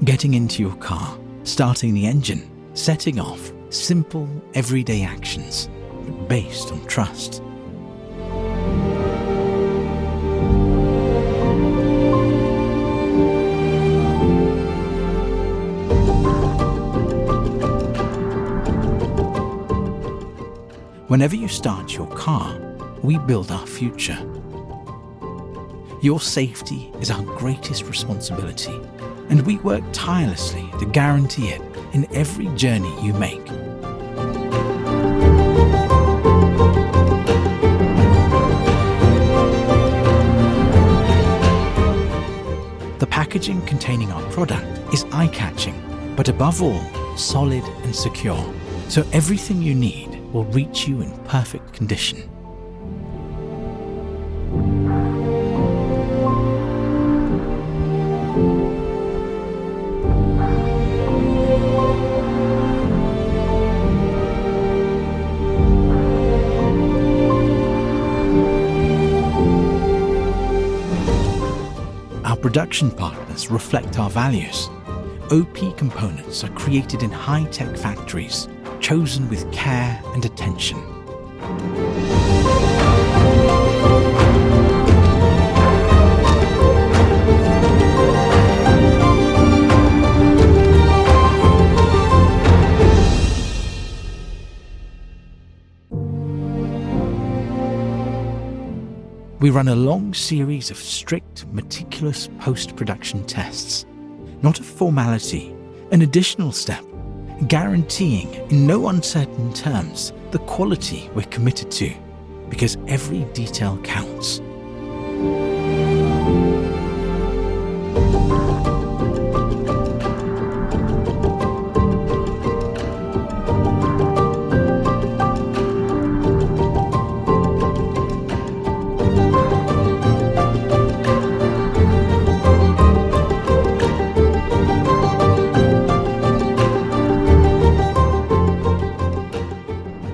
Getting into your car, starting the engine, setting off, simple, everyday actions, but based on trust. Whenever you start your car, we build our future. Your safety is our greatest responsibility, and we work tirelessly to guarantee it in every journey you make. The packaging containing our product is eye-catching, but above all, solid and secure, so everything you need will reach you in perfect condition. Our production partners reflect our values. OP components are created in high-tech factories, chosen with care and attention. We run a long series of strict, meticulous post-production tests. Not a formality, an additional step, guaranteeing in no uncertain terms the quality we're committed to, because every detail counts.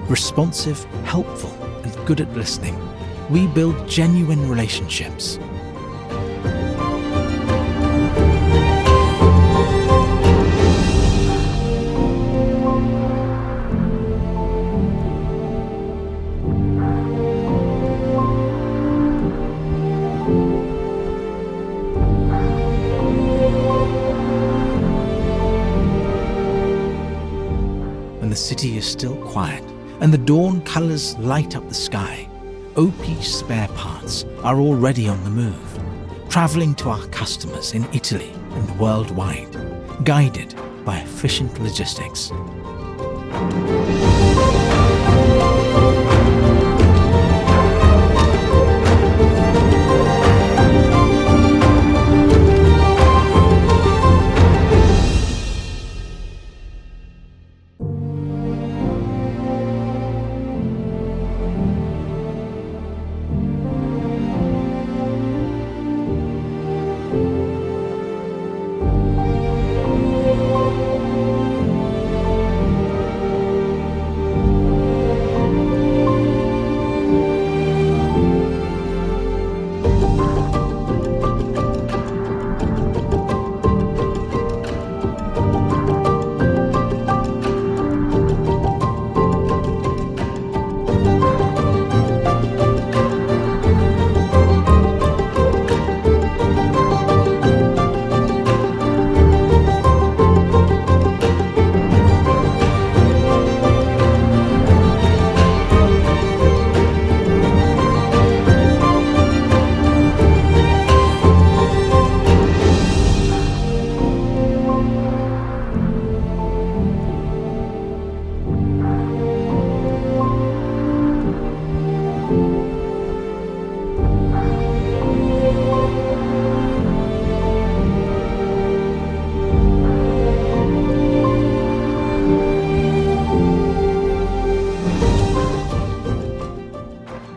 Responsive, helpful, and good at listening, we build genuine relationships. When the city is still quiet, and the dawn colours light up the sky, OP spare parts are already on the move, travelling to our customers in Italy and worldwide, guided by efficient logistics.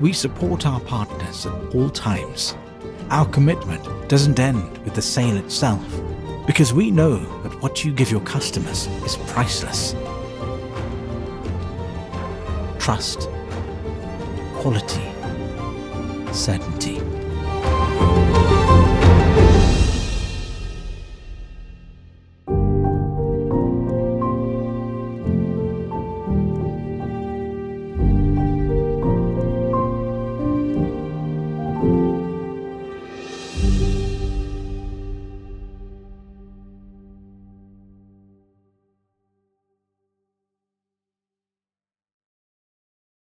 We support our partners at all times. Our commitment doesn't end with the sale itself, because we know that what you give your customers is priceless. Trust, quality, certainty.